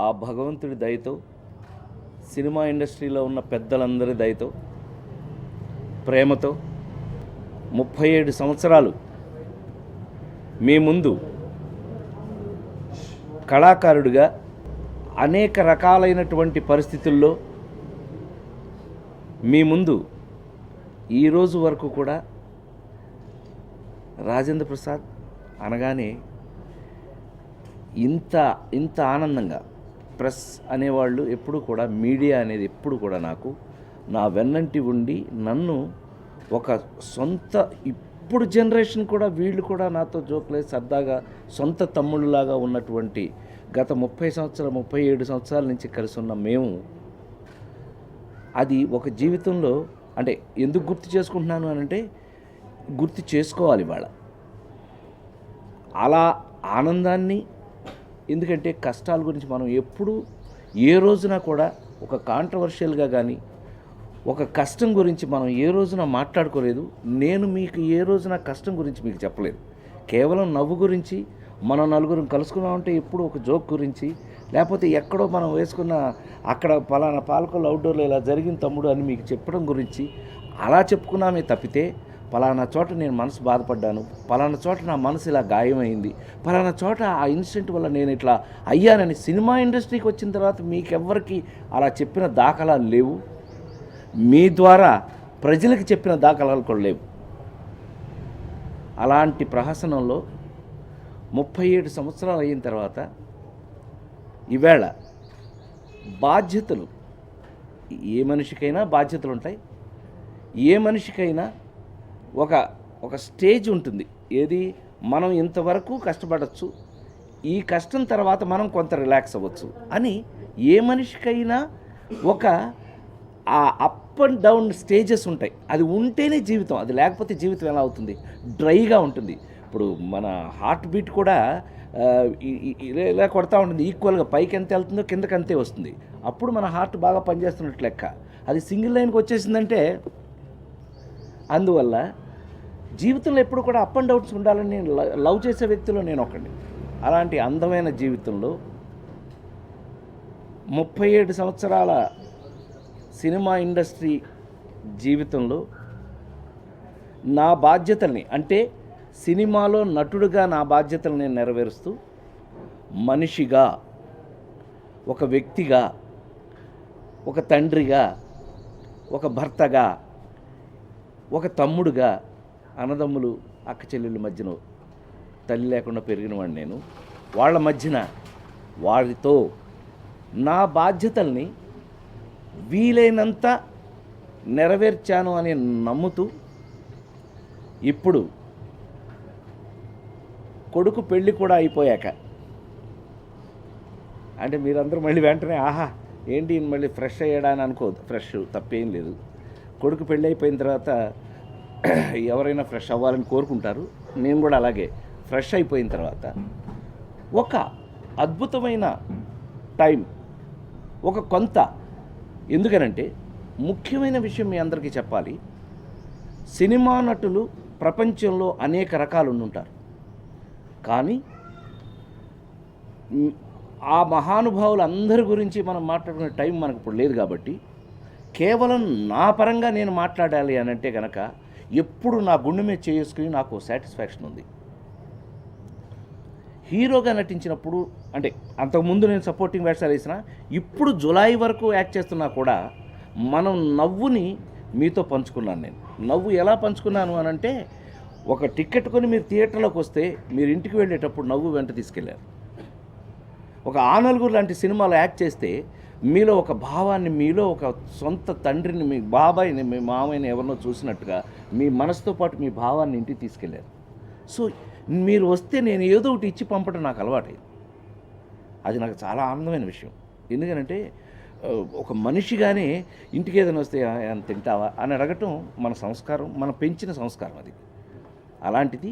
ఆ భగవంతుడి దయతో, సినిమా ఇండస్ట్రీలో ఉన్న పెద్దలందరి దయతో, ప్రేమతో 37 సంవత్సరాలు మీ ముందు కళాకారుడిగా అనేక రకాలైనటువంటి పరిస్థితుల్లో మీ ముందు ఈరోజు వరకు కూడా రాజేంద్ర ప్రసాద్ అనగానే ఇంత ఆనందంగా ప్రెస్ అనేవాళ్ళు ఎప్పుడు కూడా, మీడియా అనేది ఎప్పుడు కూడా నాకు నా వెన్నంటి ఉండి నన్ను ఒక సొంత, ఇప్పుడు జనరేషన్ కూడా వీళ్ళు కూడా నాతో జోకులే సరదాగా సొంత తమ్ముళ్ళలాగా ఉన్నటువంటి గత 37 సంవత్సరాల నుంచి కలిసి ఉన్న మేము, అది ఒక జీవితంలో అంటే ఎందుకు గుర్తు చేసుకుంటున్నాను అని అంటే, గుర్తు చేసుకోవాలి ఇవాళ అలా ఆనందాన్ని. ఎందుకంటే కష్టాల గురించి మనం ఎప్పుడూ ఏ రోజున కూడా ఒక కాంట్రవర్షియల్గా కానీ ఒక కష్టం గురించి మనం ఏ రోజున మాట్లాడుకోలేదు. నేను మీకు ఏ రోజున కష్టం గురించి మీకు చెప్పలేదు. కేవలం నవ్వు గురించి, మనం నలుగురం కలుసుకున్నామంటే ఎప్పుడు ఒక జోక్ గురించి, లేకపోతే ఎక్కడో మనం వేసుకున్న అక్కడ పలానా పాలకొల్లు అవుట్డోర్లో ఇలా జరిగిన తమ్ముడు అని మీకు చెప్పడం గురించి అలా చెప్పుకున్నామే తప్పితే, పలానా చోట నేను మనసు బాధపడ్డాను, పలానా చోట నా మనసు ఇలా గాయమైంది, పలానా చోట ఆ ఇన్సిడెంట్ వల్ల నేను ఇట్లా అయ్యానని సినిమా ఇండస్ట్రీకి వచ్చిన తర్వాత మీకెవ్వరికి అలా చెప్పిన దాఖలాలు లేవు. మీ ద్వారా ప్రజలకు చెప్పిన దాఖలాలు కూడా లేవు. అలాంటి ప్రహసనంలో 37 సంవత్సరాలు అయిన తర్వాత ఈవేళ బాధ్యతలు, ఏ మనిషికైనా బాధ్యతలు ఉంటాయి. ఏ మనిషికైనా ఒక స్టేజ్ ఉంటుంది. ఏది, మనం ఇంతవరకు కష్టపడవచ్చు, ఈ కష్టం తర్వాత మనం కొంత రిలాక్స్ అవ్వచ్చు అని ఏ మనిషికైనా ఒక ఆ అప్ అండ్ డౌన్ స్టేజెస్ ఉంటాయి. అది ఉంటేనే జీవితం, అది లేకపోతే జీవితం ఎలా అవుతుంది? డ్రైగా ఉంటుంది. ఇప్పుడు మన హార్ట్ బీట్ కూడా ఇలా కొడతా ఉంటుంది, ఈక్వల్గా పైకి ఎంత వెళ్తుందో కిందకి అంతే వస్తుంది. అప్పుడు మన హార్ట్ బాగా పనిచేస్తున్నట్టు లెక్క. అది సింగిల్ లైన్కి వచ్చేసిందంటే, అందువల్ల జీవితంలో ఎప్పుడు కూడా అప్ అండ్ డౌన్స్ ఉండాలని నేను లవ్ చేసే వ్యక్తిలో నేను ఒకడిని. అలాంటి అందమైన జీవితంలో 37 సంవత్సరాల సినిమా ఇండస్ట్రీ జీవితంలో నా బాధ్యతల్ని, అంటే సినిమాలో నటుడుగా నా బాధ్యతలు నేను నెరవేరుస్తూ, మనిషిగా, ఒక వ్యక్తిగా, ఒక తండ్రిగా, ఒక భర్తగా, ఒక తమ్ముడుగా, అన్నదమ్ములు అక్క చెల్లెళ్ళ మధ్యన తల్లి లేకుండా పెరిగినవాడు నేను. వాళ్ళ మధ్యన వారితో నా బాధ్యతల్ని వీలైనంత నెరవేర్చాను అని నమ్ముతూ, ఇప్పుడు కొడుకు పెళ్ళి కూడా అయిపోయాక, అంటే మీరందరూ మళ్ళీ వెంటనే ఆహా ఏంటి మళ్ళీ ఫ్రెష్ అయ్యాడా అని అనుకోదు. ఫ్రెష్ తప్పేం లేదు. కొడుకు పెళ్ళి అయిపోయిన తర్వాత ఎవరైనా ఫ్రెష్ అవ్వాలని కోరుకుంటారు. నేను కూడా అలాగే ఫ్రెష్ అయిపోయిన తర్వాత ఒక అద్భుతమైన టైం, ఒక కొంత, ఎందుకనంటే ముఖ్యమైన విషయం మీ అందరికీ చెప్పాలి. సినిమా నటులు ప్రపంచంలో అనేక రకాలు ఉంటారు. కానీ ఆ మహానుభావులు అందరి గురించి మనం మాట్లాడుకునే టైం మనకు ఇప్పుడు లేదు. కాబట్టి కేవలం నా పరంగా నేను మాట్లాడాలి అని అంటే కనుక, ఎప్పుడు నా గుండె మీద చేసుకుని నాకు సాటిస్ఫాక్షన్ ఉంది. హీరోగా నటించినప్పుడు, అంటే అంతకుముందు నేను సపోర్టింగ్ వేషాలు వేసిన, ఇప్పుడు జులై వరకు యాక్ట్ చేస్తున్నా కూడా మనం నవ్వుని మీతో పంచుకున్నాను. నేను నవ్వు ఎలా పంచుకున్నాను అని అంటే, ఒక టికెట్ కొని మీరు థియేటర్లోకి వస్తే మీరు ఇంటికి వెళ్ళేటప్పుడు నవ్వు వెంట తీసుకెళ్ళారు. ఒక ఆ నలుగురు లాంటి సినిమాలో యాక్ట్ చేస్తే మీలో ఒక భావాన్ని, మీలో ఒక సొంత తండ్రిని, మీ బాబాయిని, మీ మామయ్యని ఎవరినో చూసినట్టుగా మీ మనసుతో పాటు మీ భావాన్ని ఇంటికి తీసుకెళ్ళారు. సో మీరు వస్తే నేను ఏదో ఒకటి ఇచ్చి పంపడం నాకు అలవాటైంది. అది నాకు చాలా ఆనందమైన విషయం. ఎందుకనంటే ఒక మనిషిగానే ఇంటికి ఏదైనా వస్తే తింటావా అని అడగటం మన సంస్కారం, మనం పెంచిన సంస్కారం అది. అలాంటిది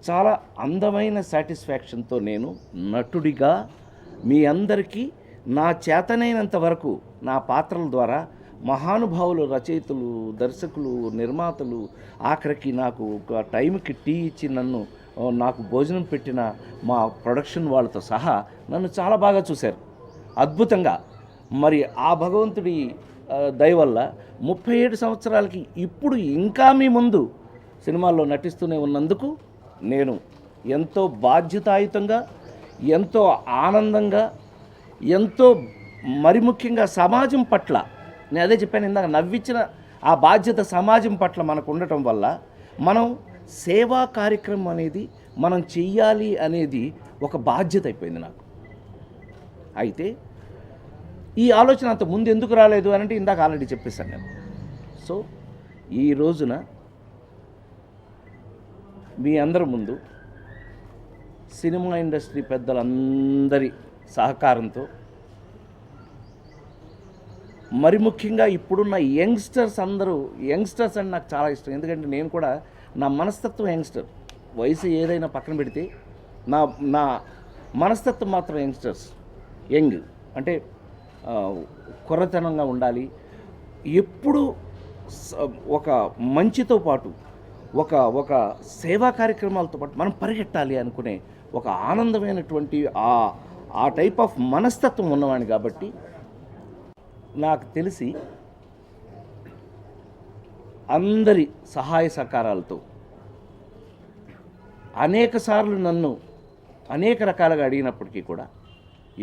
చాలా అందమైన సాటిస్ఫాక్షన్తో నేను నటుడిగా మీ అందరికీ నా చేతనైనంత వరకు నా పాత్రల ద్వారా మహానుభావులు, రచయితలు, దర్శకులు, నిర్మాతలు, ఆఖరికి నాకు ఒక టైంకి టీ ఇచ్చి నన్ను నాకు భోజనం పెట్టిన మా ప్రొడక్షన్ వాళ్ళతో సహా నన్ను చాలా బాగా చూశారు, అద్భుతంగా. మరి ఆ భగవంతుడి దయ వల్ల 37 సంవత్సరాలకి ఇప్పుడు ఇంకా మీ ముందు సినిమాల్లో నటిస్తూనే ఉన్నందుకు నేను ఎంతో బాధ్యతాయుతంగా, ఎంతో ఆనందంగా, ఎంతో మరి ముఖ్యంగా సమాజం పట్ల, నేను అదే చెప్పాను ఇందాక, నవ్వించిన ఆ బాధ్యత సమాజం పట్ల మనకు ఉండటం వల్ల మనం సేవా కార్యక్రమం అనేది మనం చెయ్యాలి అనేది ఒక బాధ్యత అయిపోయింది నాకు. అయితే ఈ ఆలోచన అంత ముందు ఎందుకు రాలేదు అని అంటే ఇందాక ఆల్రెడీ చెప్పేశాను నేను. సో ఈ రోజున మీ అందరి ముందు సినిమా ఇండస్ట్రీ పెద్దలందరి సహకారంతో, మరి ముఖ్యంగా ఇప్పుడున్న యంగ్స్టర్స్ అందరూ, యంగ్స్టర్స్ అంటే నాకు చాలా ఇష్టం, ఎందుకంటే నేను కూడా నా మనస్తత్వం యంగ్స్టర్. వయసు ఏదైనా పక్కన పెడితే నా నా మనస్తత్వం మాత్రం యంగ్స్టర్స్. యంగ్ అంటే కుర్రతనంగా ఉండాలి, ఎప్పుడు ఒక మంచితో పాటు ఒక సేవా కార్యక్రమాలతో పాటు మనం పరిగెట్టాలి అనుకునే ఒక ఆనందమైనటువంటి ఆ టైప్ ఆఫ్ మనస్తత్వం ఉన్నవాడిని. కాబట్టి నాకు తెలిసి అందరి సహాయ సహకారాలతో అనేక సార్లు నన్ను అనేక రకాలుగా అడిగినప్పటికీ కూడా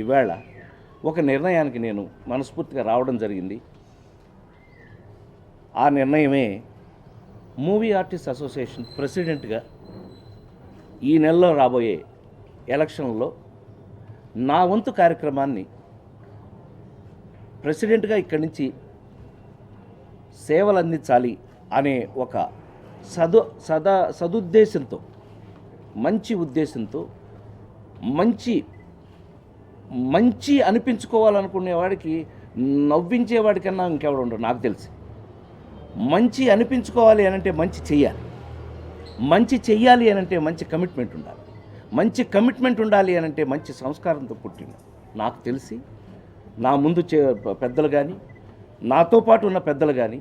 ఈవేళ ఒక నిర్ణయానికి నేను మనస్ఫూర్తిగా రావడం జరిగింది. ఆ నిర్ణయమే మూవీ ఆర్టిస్ట్ అసోసియేషన్ ప్రెసిడెంట్గా ఈ నెలలో రాబోయే ఎలక్షన్లో నా వంతు కార్యక్రమాన్ని ప్రెసిడెంట్గా ఇక్కడి నుంచి సేవలు అందించాలి అనే ఒక సదుద్దేశంతో, మంచి ఉద్దేశంతో, మంచి అనిపించుకోవాలనుకునేవాడికి నవ్వించేవాడికన్నా ఇంకెవడు ఉండరు నాకు తెలిసి. మంచి అనిపించుకోవాలి అనంటే మంచి చెయ్యాలి, మంచి చెయ్యాలి అనంటే మంచి కమిట్మెంట్ ఉండాలి, మంచి కమిట్మెంట్ ఉండాలి అనంటే మంచి సంస్కారంతో పుట్టింది. నాకు తెలిసి నా ముందు పెద్దలు కానీ, నాతో పాటు ఉన్న పెద్దలు కానీ,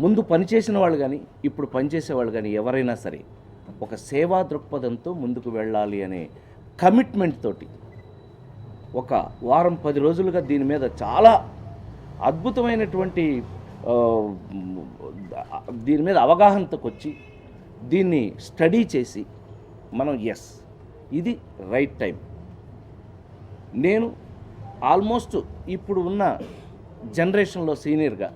ముందు పనిచేసిన వాళ్ళు కానీ, ఇప్పుడు పనిచేసేవాళ్ళు కానీ ఎవరైనా సరే ఒక సేవా దృక్పథంతో ముందుకు వెళ్ళాలి అనే కమిట్మెంట్ తోటి ఒక వారం 10 రోజులుగా దీని మీద చాలా అద్భుతమైనటువంటి దీని మీద అవగాహనతోకి వచ్చి దీన్ని స్టడీ చేసి మనం ఇది రైట్ టైం. నేను ఆల్మోస్ట్ ఇప్పుడు ఉన్న జనరేషన్లో సీనియర్గా,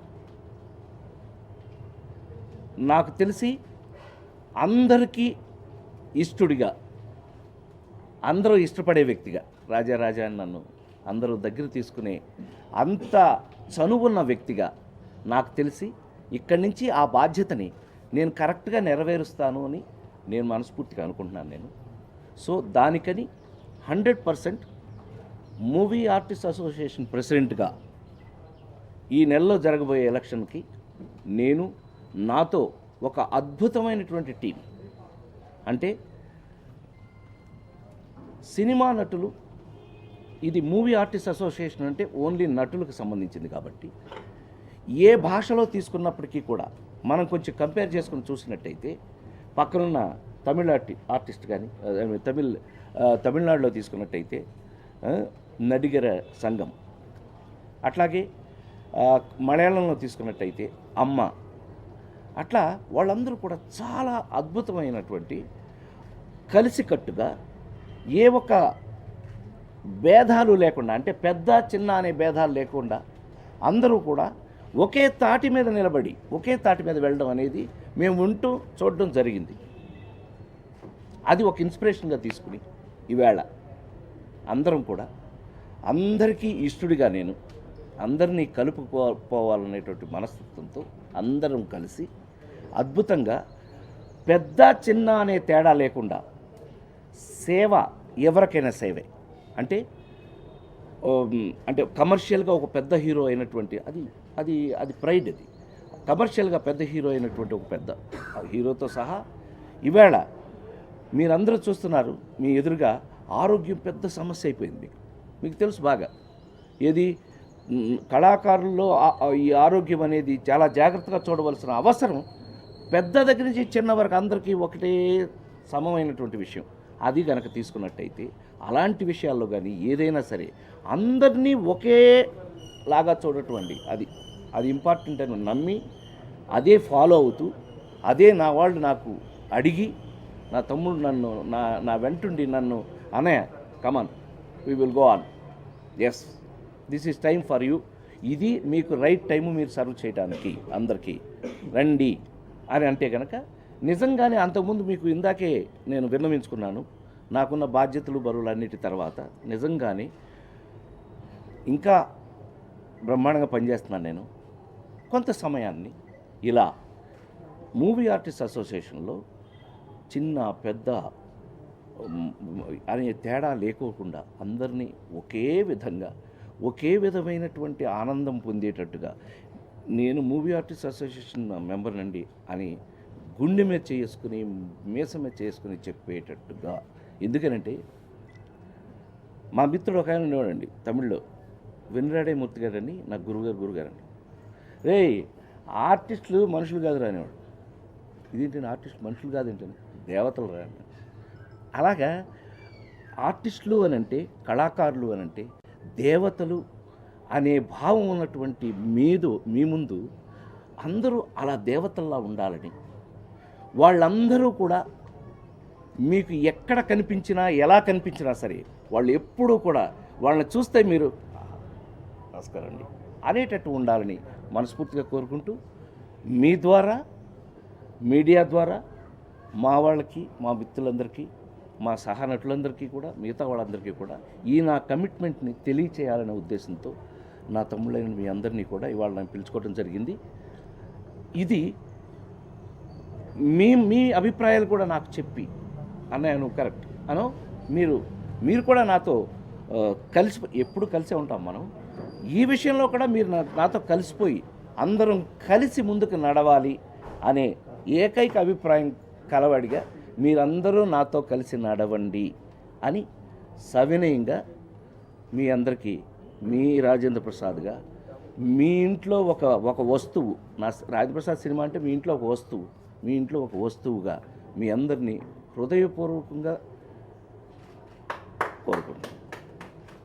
నాకు తెలిసి అందరికీ ఇష్టడిగా, అందరూ ఇష్టపడే వ్యక్తిగా, రాజా అని నన్ను అందరూ దగ్గర తీసుకునే అంత చనువున్న వ్యక్తిగా నాకు తెలిసి ఇక్కడి నుంచి ఆ బాధ్యతని నేను కరెక్ట్గా నెరవేరుస్తాను అని నేను మనస్ఫూర్తిగా అనుకుంటున్నాను నేను. సో దానికని 100% మూవీ ఆర్టిస్ట్ అసోసియేషన్ ప్రెసిడెంట్గా ఈ నెలలో జరగబోయే ఎలక్షన్కి నేను, నాతో ఒక అద్భుతమైనటువంటి టీం, అంటే సినిమా నటులు, ఇది మూవీ ఆర్టిస్ట్ అసోసియేషన్ అంటే ఓన్లీ నటులకు సంబంధించింది కాబట్టి ఏ భాషలో తీసుకున్నప్పటికీ కూడా మనం కొంచెం కంపేర్ చేసుకుని చూసినట్టయితే పక్కనున్న తమిళ ఆర్టిస్ట్ కానీ, తమిళనాడులో తీసుకున్నట్టయితే నడిగర సంఘం, అట్లాగే మలయాళంలో తీసుకున్నట్టయితే అమ్మ, అట్లా వాళ్ళందరూ కూడా చాలా అద్భుతమైనటువంటి కలిసికట్టుగా ఏ ఒక భేదాలు లేకుండా, అంటే పెద్ద చిన్న అనే భేదాలు లేకుండా అందరూ కూడా ఒకే తాటి మీద నిలబడి ఒకే తాటి మీద వెళ్ళడం అనేది మేము ఉంటూ చూడడం జరిగింది. అది ఒక ఇన్స్పిరేషన్గా తీసుకుని ఈవేళ అందరం కూడా, అందరికీ ఇష్టడిగా నేను అందరినీ కలుపుకోవాలనేటువంటి మనస్తత్వంతో అందరం కలిసి అద్భుతంగా పెద్ద చిన్న అనే తేడా లేకుండా సేవ ఎవరికైనా సేవే. అంటే కమర్షియల్గా ఒక పెద్ద హీరో అయినటువంటి అది ప్రైడ్. అది కమర్షియల్గా పెద్ద హీరో అయినటువంటి ఒక పెద్ద హీరోతో సహా ఈవేళ మీరందరూ చూస్తున్నారు, మీ ఎదురుగా ఆరోగ్యం పెద్ద సమస్య అయిపోయింది. మీకు తెలుసు బాగా. ఏది కళాకారుల్లో ఈ ఆరోగ్యం అనేది చాలా జాగ్రత్తగా చూడవలసిన అవసరం పెద్ద దగ్గర నుంచి చిన్న వరకు అందరికీ ఒకటే సమమైనటువంటి విషయం. అది కనుక తీసుకున్నట్టయితే అలాంటి విషయాల్లో కానీ ఏదైనా సరే అందరినీ ఒకేలాగా చూడటం అది ఇంపార్టెంట్ అని నమ్మి అదే ఫాలో అవుతూ అదే నా వాళ్ళు నాకు అడిగి నా తమ్ముడు నన్ను నా వెంటుండి నన్ను అన్నయ్య come on we will go on, yes this is time for you, ఇది మీకు రైట్ టైము మీరు సర్వ్ చేయడానికి అందరికీ రండి అని అంటే కనుక నిజంగానే అంతకుముందు మీకు ఇందాకే నేను విన్నవించుకున్నాను, నాకున్న బాధ్యతలు బరువులన్నిటి తర్వాత నిజంగానే ఇంకా బ్రహ్మాండంగా పనిచేస్తున్నాను. నేను కొంత సమయాన్ని ఇలా మూవీ ఆర్టిస్ట్ అసోసియేషన్లో చిన్న పెద్ద అనే తేడా లేకోకుండా అందరినీ ఒకే విధంగా ఒకే విధమైనటువంటి ఆనందం పొందేటట్టుగా నేను మూవీ ఆర్టిస్ట్ అసోసియేషన్ మెంబర్ నండి అని గుండె మీద చేసుకుని మీసం మీద చేసుకుని చెప్పేటట్టుగా. ఎందుకనంటే మా మిత్రుడు ఒక ఆయన ఉండేవాడండి తమిళ్లో, వెన్నురాడే మూర్తి గారని నా గురుగారండి. రే ఆర్టిస్టులు మనుషులు కాదు రానివాడు, ఇదేంటంటే ఆర్టిస్ట్ మనుషులు కాదేంటని దేవతలు రాని. అలాగా ఆర్టిస్టులు అనంటే కళాకారులు అనంటే దేవతలు అనే భావం ఉన్నటువంటి మీ ముందు అందరూ అలా దేవతల్లా ఉండాలని, వాళ్ళందరూ కూడా మీకు ఎక్కడ కనిపించినా ఎలా కనిపించినా సరే వాళ్ళు ఎప్పుడూ కూడా వాళ్ళని చూస్తే మీరు నమస్కారం అండి అనేటట్టు ఉండాలని మనస్ఫూర్తిగా కోరుకుంటూ మీ ద్వారా మీడియా ద్వారా మా వాళ్ళకి మా మిత్రులందరికీ మా సహనటులందరికీ కూడా మిగతా వాళ్ళందరికీ కూడా ఈ నా కమిట్మెంట్ని తెలియచేయాలనే ఉద్దేశంతో నా తమ్ముళ్ళైన మీ అందరినీ కూడా ఇవాళ నేను పిలుచుకోవడం జరిగింది. ఇది మీ అభిప్రాయాలు కూడా నాకు చెప్పి అన్నయ్య నువ్వు కరెక్ట్ అనో మీరు కూడా నాతో ఎప్పుడు కలిసే ఉంటాం మనం. ఈ విషయంలో కూడా మీరు నాతో కలిసిపోయి అందరం కలిసి ముందుకు నడవాలి అనే ఏకైక అభిప్రాయం కలవాడిగా మీరందరూ నాతో కలిసి నడవండి అని సవినయంగా మీ అందరికీ మీ రాజేంద్ర ప్రసాద్గా మీ ఇంట్లో ఒక వస్తువు, నా రాజేంద్ర ప్రసాద్ సినిమా అంటే మీ ఇంట్లో ఒక వస్తువు, మీ ఇంట్లో ఒక వస్తువుగా మీ అందరినీ హృదయపూర్వకంగా కోరుకుంటున్నాను.